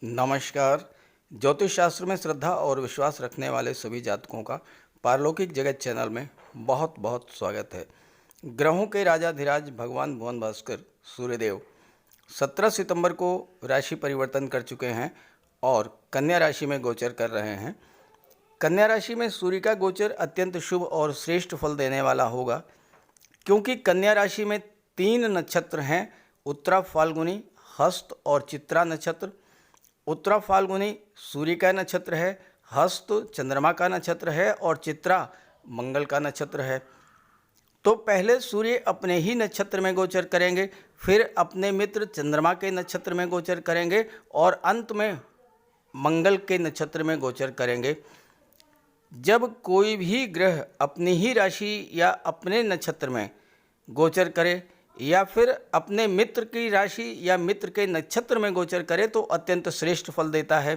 नमस्कार। ज्योतिष शास्त्र में श्रद्धा और विश्वास रखने वाले सभी जातकों का पारलौकिक जगत चैनल में बहुत बहुत स्वागत है। ग्रहों के राजाधिराज भगवान भुवन भास्कर सूर्यदेव 17 सितंबर को राशि परिवर्तन कर चुके हैं और कन्या राशि में गोचर कर रहे हैं। कन्या राशि में सूर्य का गोचर अत्यंत शुभ और श्रेष्ठ फल देने वाला होगा, क्योंकि कन्या राशि में 3 नक्षत्र हैं, उत्तरा, फाल्गुनी, हस्त और चित्रा नक्षत्र। उत्तरा फाल्गुनी सूर्य का नक्षत्र है, हस्त चंद्रमा का नक्षत्र है और चित्रा मंगल का नक्षत्र है। तो पहले सूर्य अपने ही नक्षत्र में गोचर करेंगे, फिर अपने मित्र चंद्रमा के नक्षत्र में गोचर करेंगे और अंत में मंगल के नक्षत्र में गोचर करेंगे। जब कोई भी ग्रह अपनी ही राशि या अपने नक्षत्र में गोचर करे या फिर अपने मित्र की राशि या मित्र के नक्षत्र में गोचर करे तो अत्यंत श्रेष्ठ फल देता है।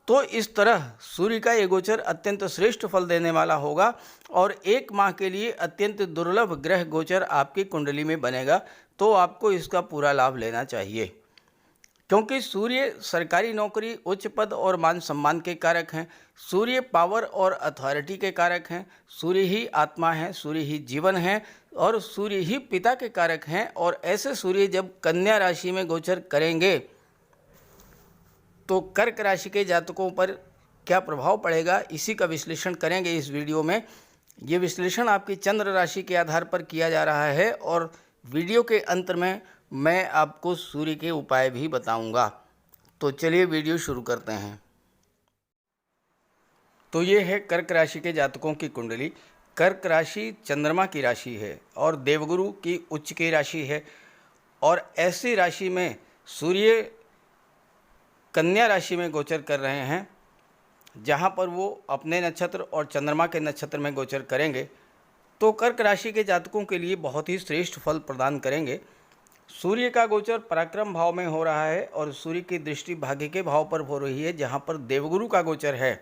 तो इस तरह सूर्य का ये गोचर अत्यंत श्रेष्ठ फल देने वाला होगा और 1 माह के लिए अत्यंत दुर्लभ ग्रह गोचर आपकी कुंडली में बनेगा, तो आपको इसका पूरा लाभ लेना चाहिए। क्योंकि सूर्य सरकारी नौकरी, उच्च पद और मान सम्मान के कारक हैं। सूर्य पावर और अथॉरिटी के कारक हैं। सूर्य ही आत्मा है, सूर्य ही जीवन है और सूर्य ही पिता के कारक हैं। और ऐसे सूर्य जब कन्या राशि में गोचर करेंगे तो कर्क राशि के जातकों पर क्या प्रभाव पड़ेगा, इसी का विश्लेषण करेंगे इस वीडियो में। ये विश्लेषण आपकी चंद्र राशि के आधार पर किया जा रहा है और वीडियो के अंत में मैं आपको सूर्य के उपाय भी बताऊंगा। तो चलिए वीडियो शुरू करते हैं। तो ये है कर्क राशि के जातकों की कुंडली। कर्क राशि चंद्रमा की राशि है और देवगुरु की उच्च की राशि है। और ऐसी राशि में सूर्य कन्या राशि में गोचर कर रहे हैं, जहाँ पर वो अपने नक्षत्र और चंद्रमा के नक्षत्र में गोचर करेंगे तो कर्क राशि के जातकों के लिए बहुत ही श्रेष्ठ फल प्रदान करेंगे। सूर्य का गोचर पराक्रम भाव में हो रहा है और सूर्य की दृष्टि भाग्य के भाव पर हो रही है, जहाँ पर देवगुरु का गोचर है।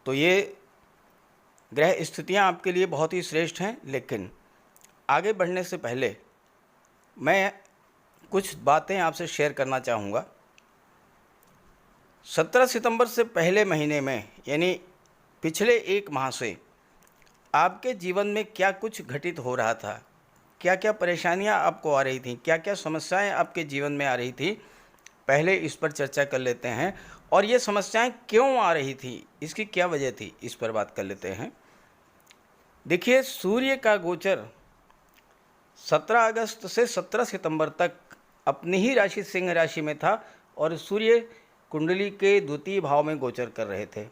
तो ये ग्रह स्थितियाँ आपके लिए बहुत ही श्रेष्ठ हैं। लेकिन आगे बढ़ने से पहले मैं कुछ बातें आपसे शेयर करना चाहूँगा। 17 सितंबर से पहले महीने में, यानी पिछले 1 माह से आपके जीवन में क्या कुछ घटित हो रहा था, क्या क्या परेशानियां आपको आ रही थी, क्या क्या समस्याएं आपके जीवन में आ रही थी, पहले इस पर चर्चा कर लेते हैं। और ये समस्याएं क्यों आ रही थी, इसकी क्या वजह थी, इस पर बात कर लेते हैं। देखिए, सूर्य का गोचर 17 अगस्त से 17 सितंबर तक अपनी ही राशि सिंह राशि में था और सूर्य कुंडली के द्वितीय भाव में गोचर कर रहे थे।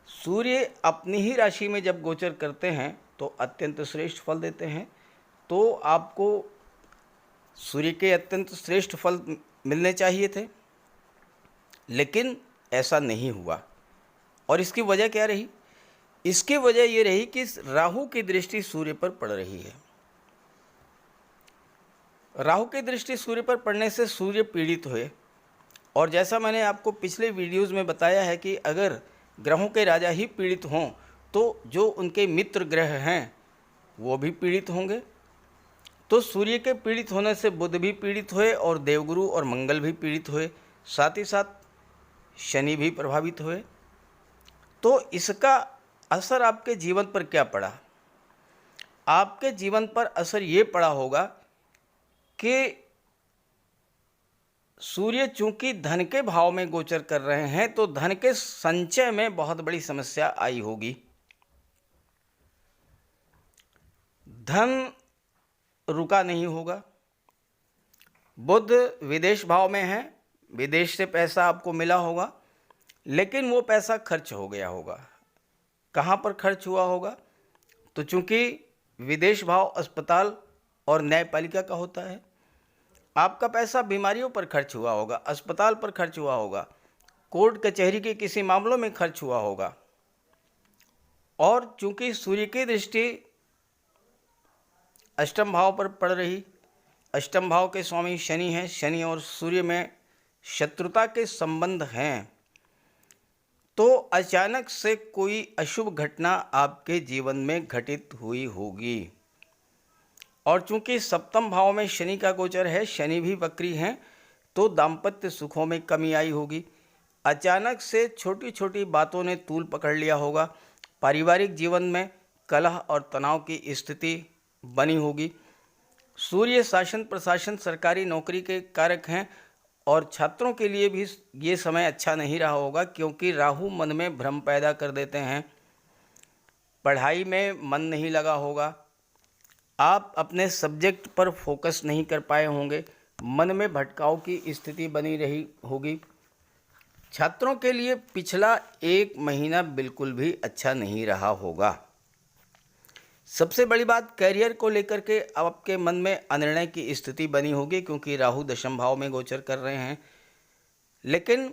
सूर्य अपनी ही राशि में जब गोचर करते हैं तो अत्यंत श्रेष्ठ फल देते हैं। तो आपको सूर्य के अत्यंत श्रेष्ठ फल मिलने चाहिए थे, लेकिन ऐसा नहीं हुआ। और इसकी वजह क्या रही? इसकी वजह ये रही कि राहु की दृष्टि सूर्य पर पड़ रही है। राहु की दृष्टि सूर्य पर पड़ने से सूर्य पीड़ित हुए। और जैसा मैंने आपको पिछले वीडियोज़ में बताया है कि अगर ग्रहों के राजा ही पीड़ित हों तो जो उनके मित्र ग्रह हैं वो भी पीड़ित होंगे। तो सूर्य के पीड़ित होने से बुध भी पीड़ित हुए और देवगुरु और मंगल भी पीड़ित हुए, साथ ही साथ शनि भी प्रभावित हुए। तो इसका असर आपके जीवन पर क्या पड़ा? आपके जीवन पर असर ये पड़ा होगा कि सूर्य चूंकि धन के भाव में गोचर कर रहे हैं तो धन के संचय में बहुत बड़ी समस्या आई होगी। धन रुका नहीं होगा। बुध विदेश भाव में है, विदेश से पैसा आपको मिला होगा, लेकिन वो पैसा खर्च हो गया होगा। कहाँ पर खर्च हुआ होगा? तो चूंकि विदेश भाव अस्पताल और न्यायपालिका का होता है, आपका पैसा बीमारियों पर खर्च हुआ होगा, अस्पताल पर खर्च हुआ होगा, कोर्ट कचहरी के किसी मामलों में खर्च हुआ होगा। और चूंकि सूर्य की दृष्टि अष्टम भाव पर पड़ रही, अष्टम भाव के स्वामी शनि हैं, शनि और सूर्य में शत्रुता के संबंध हैं, तो अचानक से कोई अशुभ घटना आपके जीवन में घटित हुई होगी। और चूंकि सप्तम भाव में शनि का गोचर है, शनि भी वक्री हैं, तो दाम्पत्य सुखों में कमी आई होगी। अचानक से छोटी छोटी बातों ने तूल पकड़ लिया होगा। पारिवारिक जीवन में कलह और तनाव की स्थिति बनी होगी। सूर्य शासन प्रशासन सरकारी नौकरी के कारक हैं और छात्रों के लिए भी ये समय अच्छा नहीं रहा होगा, क्योंकि राहु मन में भ्रम पैदा कर देते हैं। पढ़ाई में मन नहीं लगा होगा। आप अपने सब्जेक्ट पर फोकस नहीं कर पाए होंगे। मन में भटकाव की स्थिति बनी रही होगी। छात्रों के लिए पिछला एक महीना बिल्कुल भी अच्छा नहीं रहा होगा। सबसे बड़ी बात, कैरियर को लेकर के आपके मन में अनिर्णय की स्थिति बनी होगी, क्योंकि राहु दशम भाव में गोचर कर रहे हैं। लेकिन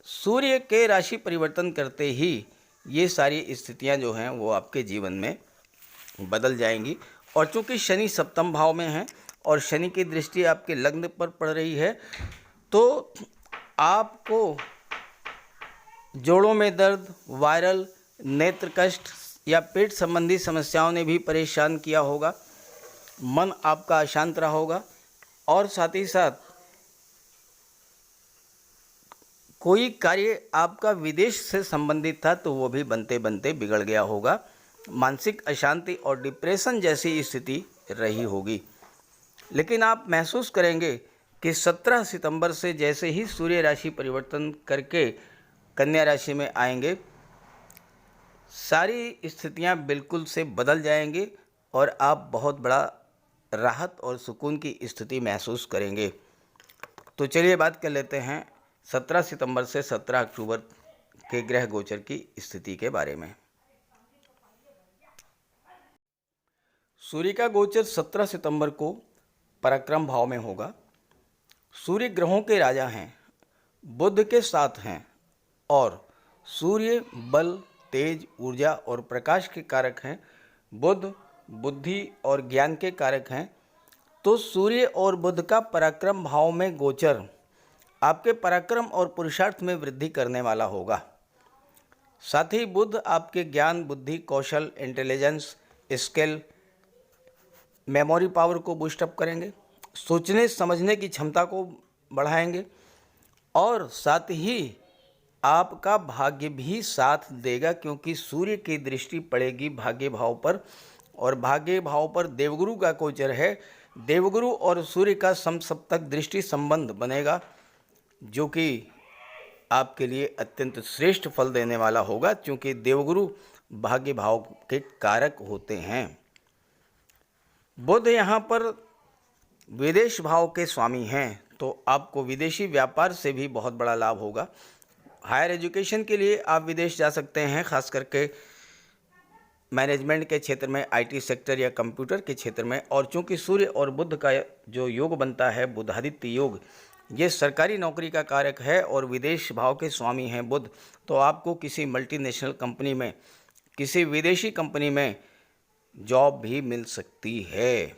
सूर्य के राशि परिवर्तन करते ही ये सारी स्थितियां जो हैं वो आपके जीवन में बदल जाएंगी। और चूंकि शनि सप्तम भाव में है और शनि की दृष्टि आपके लग्न पर पड़ रही है, तो आपको जोड़ों में दर्द, वायरल, नेत्र कष्ट या पेट संबंधी समस्याओं ने भी परेशान किया होगा। मन आपका अशांत रहा होगा और साथ ही साथ कोई कार्य आपका विदेश से संबंधित था तो वो भी बनते बनते बिगड़ गया होगा। मानसिक अशांति और डिप्रेशन जैसी स्थिति रही होगी। लेकिन आप महसूस करेंगे कि 17 सितंबर से जैसे ही सूर्य राशि परिवर्तन करके कन्या राशि में आएंगे, सारी स्थितियां बिल्कुल से बदल जाएंगी और आप बहुत बड़ा राहत और सुकून की स्थिति महसूस करेंगे। तो चलिए बात कर लेते हैं 17 सितंबर से 17 अक्टूबर के ग्रह गोचर की स्थिति के बारे में। सूर्य का गोचर 17 सितंबर को पराक्रम भाव में होगा। सूर्य ग्रहों के राजा हैं, बुध के साथ हैं और सूर्य बल, तेज, ऊर्जा और प्रकाश के कारक हैं। बुध बुद्धि और ज्ञान के कारक हैं। तो सूर्य और बुध का पराक्रम भाव में गोचर आपके पराक्रम और पुरुषार्थ में वृद्धि करने वाला होगा। साथ ही बुध आपके ज्ञान, बुद्धि, कौशल, इंटेलिजेंस, स्किल, मेमोरी पावर को बूस्टअप करेंगे, सोचने समझने की क्षमता को बढ़ाएंगे और साथ ही आपका भाग्य भी साथ देगा, क्योंकि सूर्य की दृष्टि पड़ेगी भाग्य भाव पर और भाग्य भाव पर देवगुरु का गोचर है। देवगुरु और सूर्य का समसप्तक दृष्टि संबंध बनेगा, जो कि आपके लिए अत्यंत श्रेष्ठ फल देने वाला होगा, क्योंकि देवगुरु भाग्य भाव के कारक होते हैं। बुध यहाँ पर विदेश भाव के स्वामी हैं, तो आपको विदेशी व्यापार से भी बहुत बड़ा लाभ होगा। हायर एजुकेशन के लिए आप विदेश जा सकते हैं, खास करके मैनेजमेंट के क्षेत्र में, आईटी सेक्टर या कंप्यूटर के क्षेत्र में। और चूंकि सूर्य और बुध का जो योग बनता है, बुधादित्य योग, ये सरकारी नौकरी का कारक है और विदेश भाव के स्वामी हैं बुध, तो आपको किसी मल्टीनेशनल कंपनी में, किसी विदेशी कंपनी में जॉब भी मिल सकती है।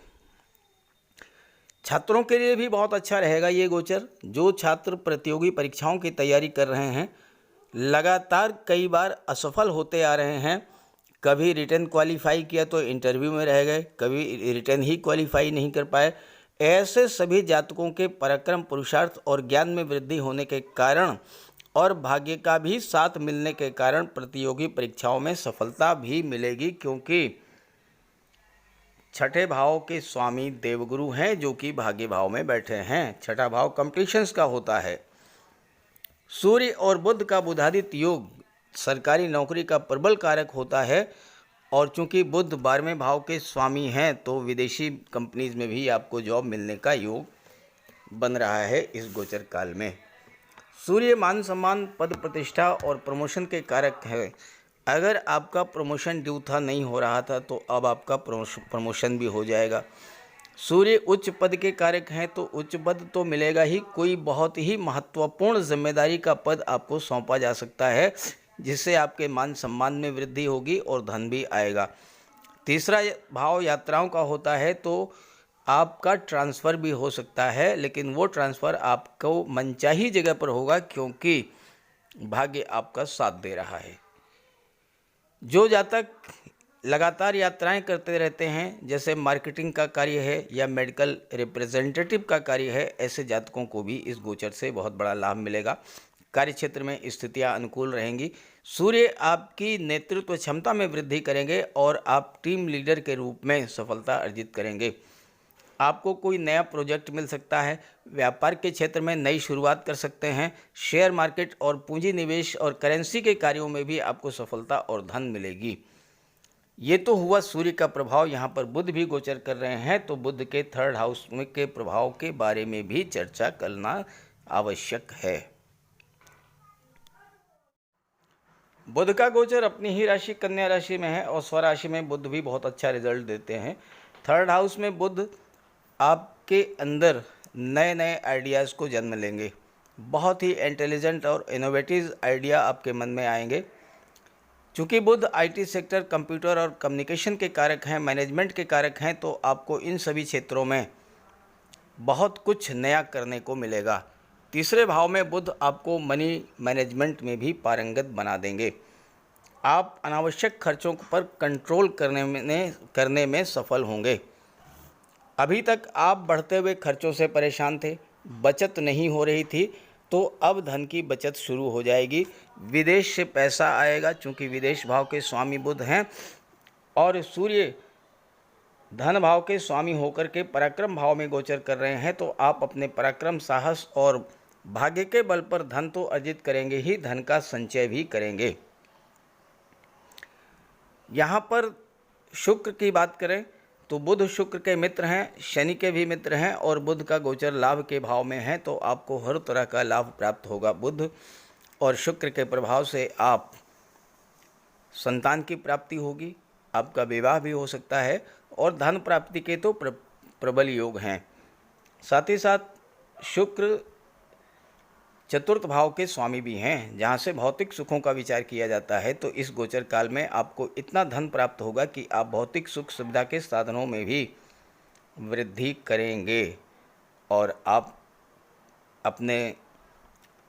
छात्रों के लिए भी बहुत अच्छा रहेगा ये गोचर। जो छात्र प्रतियोगी परीक्षाओं की तैयारी कर रहे हैं, लगातार कई बार असफल होते आ रहे हैं, कभी रिटन क्वालिफाई किया तो इंटरव्यू में रह गए, कभी रिटन ही क्वालिफाई नहीं कर पाए, ऐसे सभी जातकों के पराक्रम, पुरुषार्थ और ज्ञान में वृद्धि होने के कारण और भाग्य का भी साथ मिलने के कारण प्रतियोगी परीक्षाओं में सफलता भी मिलेगी, क्योंकि छठे भाव के स्वामी देवगुरु हैं, जो कि भाग्य भाव में बैठे हैं। छठा भाव कंपटीशंस का होता है। सूर्य और बुध का बुधादित्य योग सरकारी नौकरी का प्रबल कारक होता है और चूंकि बुध 12वें भाव के स्वामी हैं, तो विदेशी कंपनीज में भी आपको जॉब मिलने का योग बन रहा है इस गोचर काल में। सूर्य मान सम्मान, पद प्रतिष्ठा और प्रमोशन के कारक है। अगर आपका प्रमोशन ड्यू था, नहीं हो रहा था, तो अब आपका प्रमोशन भी हो जाएगा। सूर्य उच्च पद के कारक हैं, तो उच्च पद तो मिलेगा ही, कोई बहुत ही महत्वपूर्ण जिम्मेदारी का पद आपको सौंपा जा सकता है, जिससे आपके मान सम्मान में वृद्धि होगी और धन भी आएगा। तीसरा भाव यात्राओं का होता है, तो आपका ट्रांसफ़र भी हो सकता है, लेकिन वो ट्रांसफ़र आपको मनचाही जगह पर होगा, क्योंकि भाग्य आपका साथ दे रहा है। जो जातक लगातार यात्राएं करते रहते हैं, जैसे मार्केटिंग का कार्य है या मेडिकल रिप्रेजेंटेटिव का कार्य है, ऐसे जातकों को भी इस गोचर से बहुत बड़ा लाभ मिलेगा। कार्य क्षेत्र में स्थितियां अनुकूल रहेंगी। सूर्य आपकी नेतृत्व क्षमता में वृद्धि करेंगे और आप टीम लीडर के रूप में सफलता अर्जित करेंगे। आपको कोई नया प्रोजेक्ट मिल सकता है। व्यापार के क्षेत्र में नई शुरुआत कर सकते हैं। शेयर मार्केट और पूंजी निवेश और करेंसी के कार्यों में भी आपको सफलता और धन मिलेगी। ये तो हुआ सूर्य का प्रभाव। यहाँ पर बुध भी गोचर कर रहे हैं, तो बुध के 3rd हाउस में के प्रभाव के बारे में भी चर्चा करना आवश्यक है। बुध का गोचर अपनी ही राशि कन्या राशि में है और स्वराशि में बुध भी बहुत अच्छा रिजल्ट देते हैं। 3rd हाउस में बुध आपके अंदर नए नए आइडियाज़ को जन्म लेंगे। बहुत ही इंटेलिजेंट और इनोवेटिव आइडिया आपके मन में आएंगे। चूँकि बुध आईटी सेक्टर, कंप्यूटर और कम्युनिकेशन के कारक हैं, मैनेजमेंट के कारक हैं, तो आपको इन सभी क्षेत्रों में बहुत कुछ नया करने को मिलेगा। 3रे भाव में बुध आपको मनी मैनेजमेंट में भी पारंगत बना देंगे। आप अनावश्यक खर्चों पर कंट्रोल करने में सफल होंगे। अभी तक आप बढ़ते हुए खर्चों से परेशान थे, बचत नहीं हो रही थी, तो अब धन की बचत शुरू हो जाएगी। विदेश से पैसा आएगा, चूँकि विदेश भाव के स्वामी बुध हैं और सूर्य धन भाव के स्वामी होकर के पराक्रम भाव में गोचर कर रहे हैं, तो आप अपने पराक्रम, साहस और भाग्य के बल पर धन तो अर्जित करेंगे ही, धन का संचय भी करेंगे। यहाँ पर शुक्र की बात करें तो बुध शुक्र के मित्र हैं, शनि के भी मित्र हैं और बुध का गोचर लाभ के भाव में है, तो आपको हर तरह का लाभ प्राप्त होगा। बुध और शुक्र के प्रभाव से आप संतान की प्राप्ति होगी, आपका विवाह भी हो सकता है और धन प्राप्ति के तो प्रबल योग हैं। साथ ही साथ शुक्र 4th भाव के स्वामी भी हैं, जहाँ से भौतिक सुखों का विचार किया जाता है। तो इस गोचर काल में आपको इतना धन प्राप्त होगा कि आप भौतिक सुख सुविधा के साधनों में भी वृद्धि करेंगे और आप अपने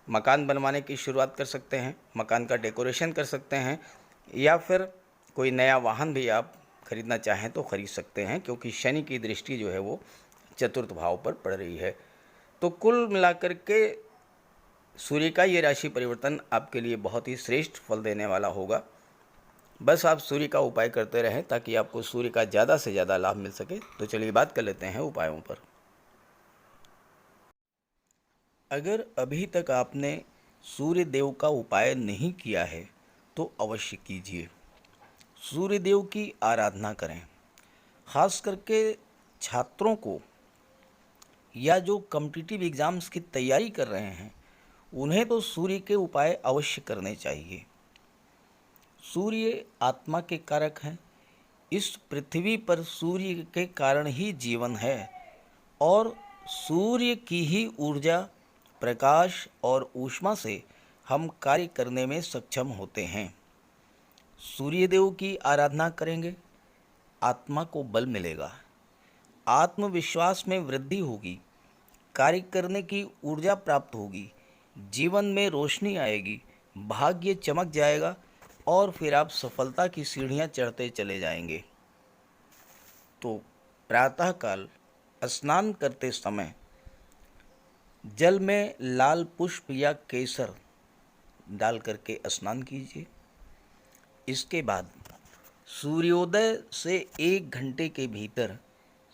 मकान बनवाने की शुरुआत कर सकते हैं, मकान का डेकोरेशन कर सकते हैं या फिर कोई नया वाहन भी आप खरीदना चाहें तो खरीद सकते हैं, क्योंकि शनि की दृष्टि जो है वो 4th भाव पर पड़ रही है। तो कुल मिलाकर के सूर्य का ये राशि परिवर्तन आपके लिए बहुत ही श्रेष्ठ फल देने वाला होगा। बस आप सूर्य का उपाय करते रहें ताकि आपको सूर्य का ज़्यादा से ज़्यादा लाभ मिल सके। तो चलिए बात कर लेते हैं उपायों पर। अगर अभी तक आपने सूर्य देव का उपाय नहीं किया है तो अवश्य कीजिए। सूर्य देव की आराधना करें। खास करके छात्रों को या जो कॉम्पिटिटिव एग्ज़ाम्स की तैयारी कर रहे हैं, उन्हें तो सूर्य के उपाय अवश्य करने चाहिए। सूर्य आत्मा के कारक हैं। इस पृथ्वी पर सूर्य के कारण ही जीवन है और सूर्य की ही ऊर्जा, प्रकाश और ऊष्मा से हम कार्य करने में सक्षम होते हैं। सूर्यदेव की आराधना करेंगे, आत्मा को बल मिलेगा, आत्मविश्वास में वृद्धि होगी, कार्य करने की ऊर्जा प्राप्त होगी, जीवन में रोशनी आएगी, भाग्य चमक जाएगा और फिर आप सफलता की सीढ़ियां चढ़ते चले जाएंगे। तो प्रातःकाल स्नान करते समय जल में लाल पुष्प या केसर डाल करके स्नान कीजिए। इसके बाद सूर्योदय से 1 घंटे के भीतर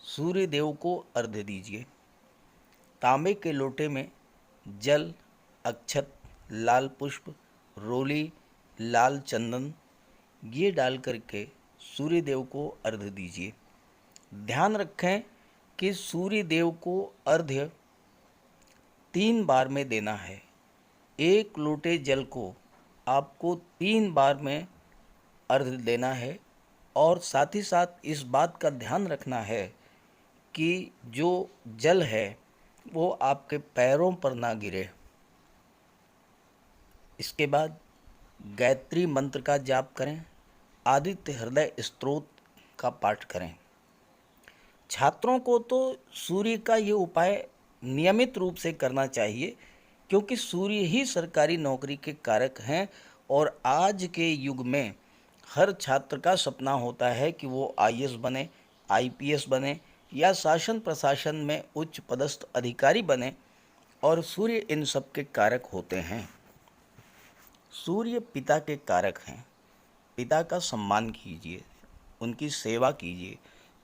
सूर्य देव को अर्घ्य दीजिए। तांबे के लोटे में जल, अक्षत, लाल पुष्प, रोली, लाल चंदन ये डाल करके सूर्य देव को अर्घ्य दीजिए। ध्यान रखें कि सूर्य देव को अर्घ्य 3 बार में देना है। 1 लोटे जल को आपको 3 बार में अर्घ्य देना है और साथ ही साथ इस बात का ध्यान रखना है कि जो जल है वो आपके पैरों पर ना गिरे। इसके बाद गायत्री मंत्र का जाप करें, आदित्य हृदय स्तोत्र का पाठ करें। छात्रों को तो सूर्य का ये उपाय नियमित रूप से करना चाहिए, क्योंकि सूर्य ही सरकारी नौकरी के कारक हैं और आज के युग में हर छात्र का सपना होता है कि वो आईएएस बने, आईपीएस बने या शासन प्रशासन में उच्च पदस्थ अधिकारी बने, और सूर्य इन सब के कारक होते हैं। सूर्य पिता के कारक हैं। पिता का सम्मान कीजिए, उनकी सेवा कीजिए,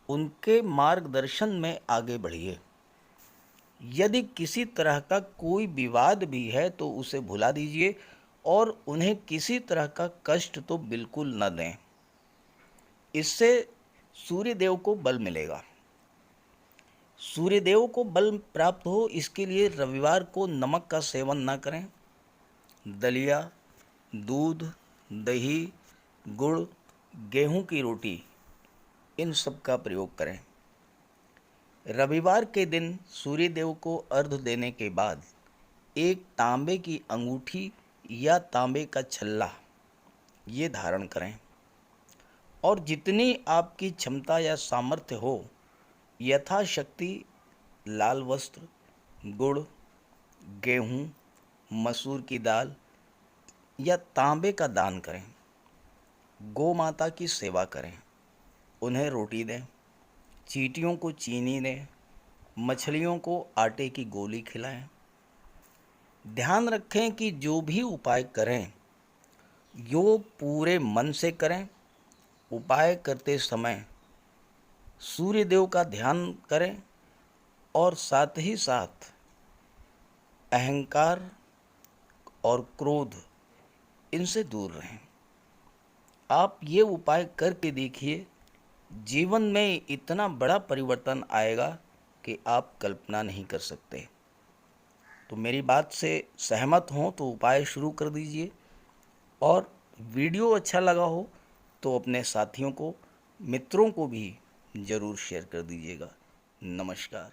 उनके मार्गदर्शन में आगे बढ़िए। यदि किसी तरह का कोई विवाद भी है तो उसे भुला दीजिए और उन्हें किसी तरह का कष्ट तो बिल्कुल न दें। इससे सूर्यदेव को बल मिलेगा। सूर्यदेव को बल प्राप्त हो, इसके लिए रविवार को नमक का सेवन न करें। दलिया, दूध, दही, गुड़, गेहूं की रोटी, इन सब का प्रयोग करें। रविवार के दिन सूर्यदेव को अर्घ्य देने के बाद एक तांबे की अंगूठी या तांबे का छल्ला ये धारण करें, और जितनी आपकी क्षमता या सामर्थ्य हो यथाशक्ति लाल वस्त्र, गुड़, गेहूं, मसूर की दाल या तांबे का दान करें। गौ माता की सेवा करें, उन्हें रोटी दें, चींटियों को चीनी दें, मछलियों को आटे की गोली खिलाएं। ध्यान रखें कि जो भी उपाय करें यो पूरे मन से करें। उपाय करते समय सूर्यदेव का ध्यान करें और साथ ही साथ अहंकार और क्रोध इनसे दूर रहें। आप ये उपाय करके देखिए, जीवन में इतना बड़ा परिवर्तन आएगा कि आप कल्पना नहीं कर सकते। तो मेरी बात से सहमत हों तो उपाय शुरू कर दीजिए, और वीडियो अच्छा लगा हो तो अपने साथियों को, मित्रों को भी ज़रूर शेयर कर दीजिएगा। नमस्कार।